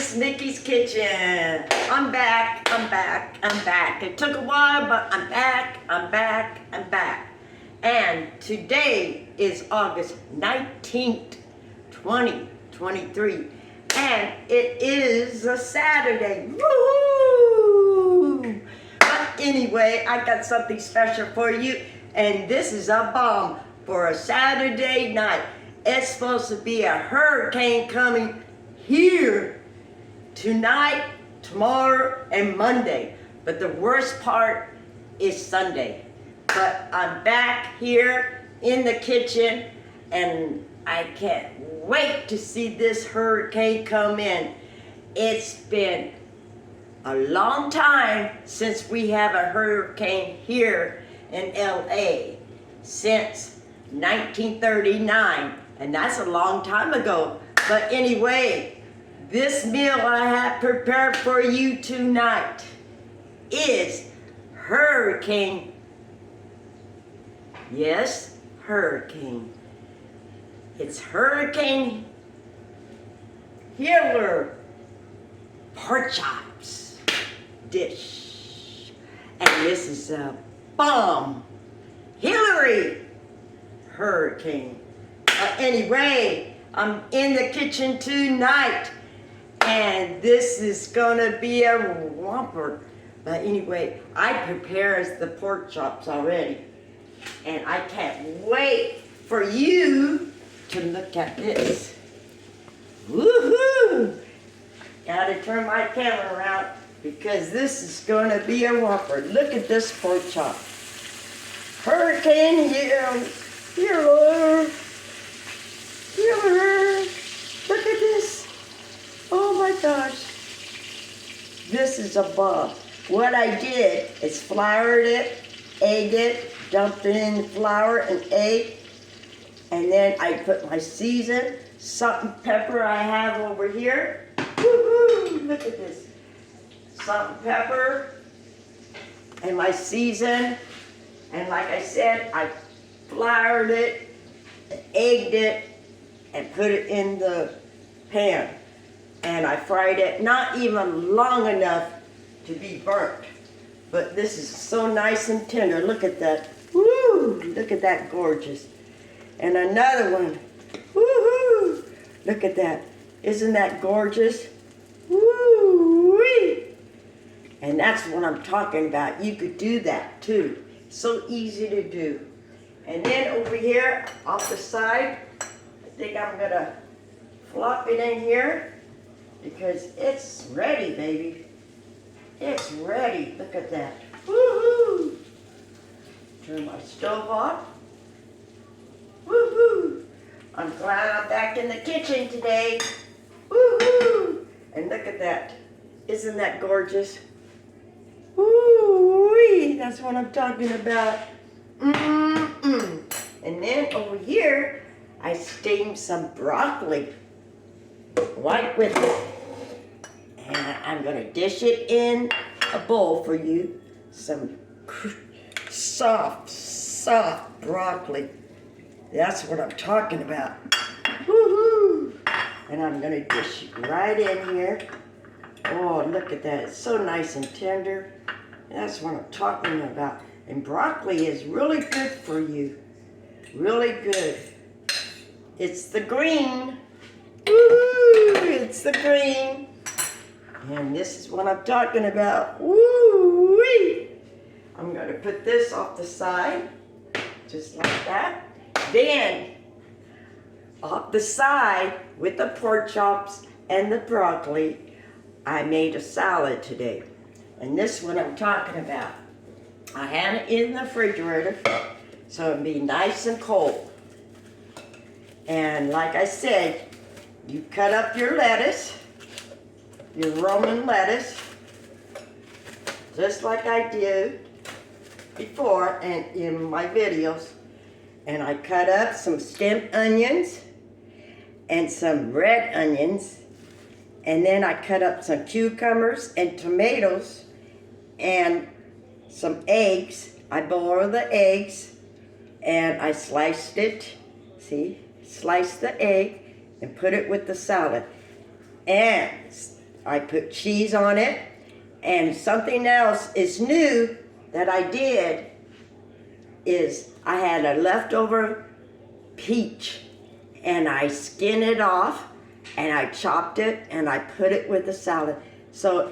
Miss Nikki's Kitchen. I'm back. It took a while, but I'm back. And today is August 19th, 2023. And it is a Saturday. Woohoo! But anyway, I got something special for you. And this is a bomb for a Saturday night. It's supposed to be a hurricane coming here tonight, tomorrow, and Monday. But the worst part is Sunday. But I'm back here in the kitchen and I can't wait to see this hurricane come in. It's been a long time since we have a hurricane here in LA, since 1939, and that's a long time ago. But anyway, this meal I have prepared for you tonight is hurricane. Yes, hurricane. It's Hurricane Hilary pork chops dish. And this is a bomb Hilary hurricane. Anyway, I'm in the kitchen tonight and this is gonna be a whopper. But anyway, I prepared the pork chops already and I can't wait for you to look at this. Woohoo! Gotta turn my camera around because this is gonna be a whopper. Look at this pork chop. Hurricane Hilary. Look at this. Oh my gosh. This is a bomb. What I did is floured it, egged it, dumped it in flour and egg, and then I put my seasoned salt and pepper I have over here. Woohoo! Look at this. Salt and pepper and my season. And like I said, I floured it, egged it, and put it in the pan. And I fried it not even long enough to be burnt. But this is so nice and tender. Look at that. Woo! Look at that, gorgeous. And another one. Woohoo! Look at that. Isn't that gorgeous? Woo-wee! And that's what I'm talking about. You could do that too. So easy to do. And then over here, off the side, I think I'm gonna flop it in here because it's ready, baby. It's ready. Look at that. Woohoo! Turn my stove off. Woohoo! I'm glad I'm back in the kitchen today. Woohoo! And look at that. Isn't that gorgeous? Woo-wee! That's what I'm talking about. Mm-mm. And then over here, I steamed some broccoli right with it. And I'm going to dish it in a bowl for you. Some soft broccoli. That's what I'm talking about. Woohoo! And I'm going to dish it right in here. Oh, look at that. It's so nice and tender. That's what I'm talking about. And broccoli is really good for you. Really good. It's the green. Woo! It's the green. And this is what I'm talking about. Woo-wee! I'm going to put this off the side. Just like that. Then, off the side with the pork chops and the broccoli, I made a salad today. And this is what I'm talking about. I had it in the refrigerator so it'd be nice and cold. And like I said, you cut up your lettuce, your Roman lettuce, just like I did before and in my videos. And I cut up some stem onions and some red onions. And then I cut up some cucumbers and tomatoes and some eggs. I boiled the eggs and I sliced it. See? Sliced the egg and put it with the salad. And I put cheese on it. And something else is new that I did is I had a leftover peach and I skinned it off and I chopped it and I put it with the salad. So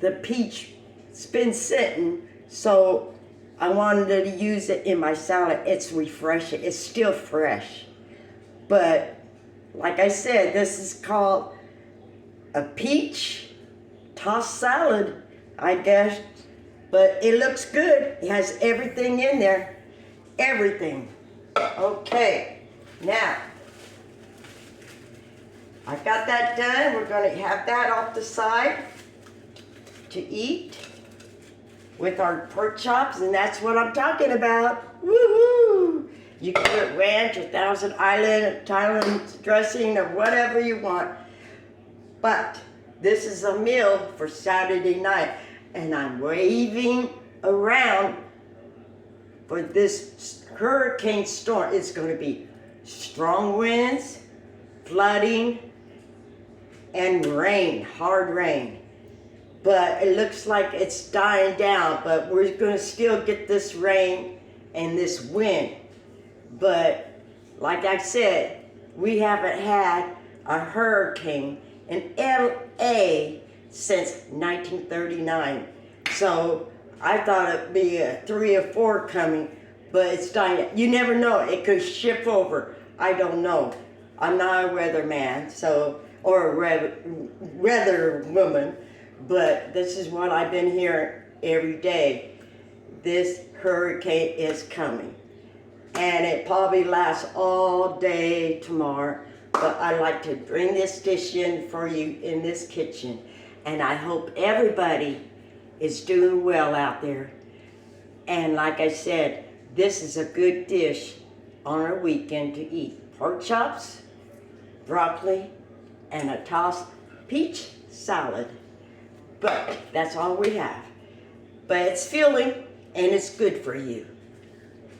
the peach has been sitting, so I wanted to use it in my salad. It's refreshing. It's still fresh. But like I said, this is called a peach tossed salad, I guess. But it looks good. It has everything in there. Everything. Okay. Now, I got that done. We're going to have that off the side to eat with our pork chops, and that's what I'm talking about. Woohoo! You can put ranch or Thousand Island, Thailand dressing, or whatever you want. But this is a meal for Saturday night, and I'm waving around for this hurricane storm. It's going to be strong winds, flooding, and rain, hard rain. But it looks like it's dying down, but we're going to still get this rain and this wind. But like I said, we haven't had a hurricane in LA since 1939. So I thought it'd be a 3 or 4 coming, but it's dying. You never know, it could shift over. I don't know. I'm not a weatherman, so, or a weather woman, but this is what I've been hearing every day. This hurricane is coming. And it probably lasts all day tomorrow. But I like to bring this dish in for you in this kitchen. And I hope everybody is doing well out there. And like I said, this is a good dish on our weekend to eat. Pork chops, broccoli, and a tossed peach salad. But that's all we have. But it's filling and it's good for you.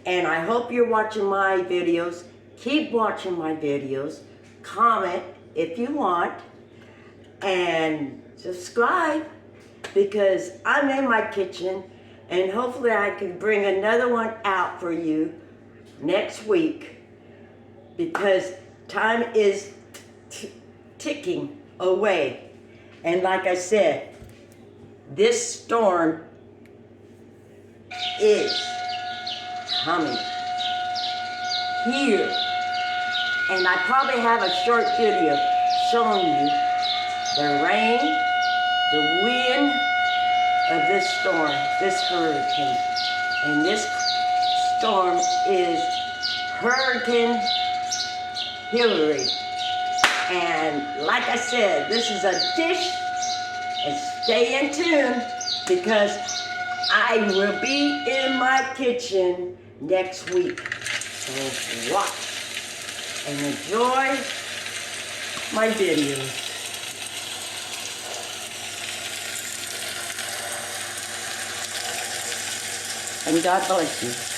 And I hope you're watching my videos. Keep watching my videos. Comment if you want. And subscribe, because I'm in my kitchen. And hopefully I can bring another one out for you next week. Because time is ticking away. And like I said, this storm is coming here. And I probably have a short video showing you the rain, the wind of this storm, this hurricane. And this storm is Hurricane Hilary. And like I said, this is a dish, and stay in tune, because I will be in my kitchen next week. So watch and enjoy my videos. And God bless you.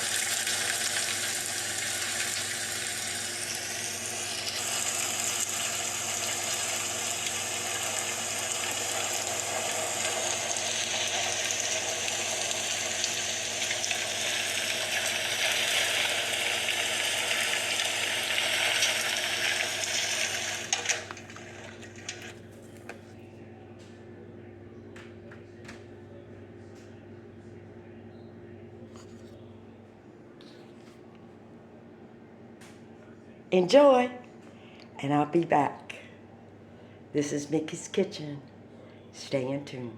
Enjoy, and I'll be back. This is Mickey's Kitchen. Stay in tune.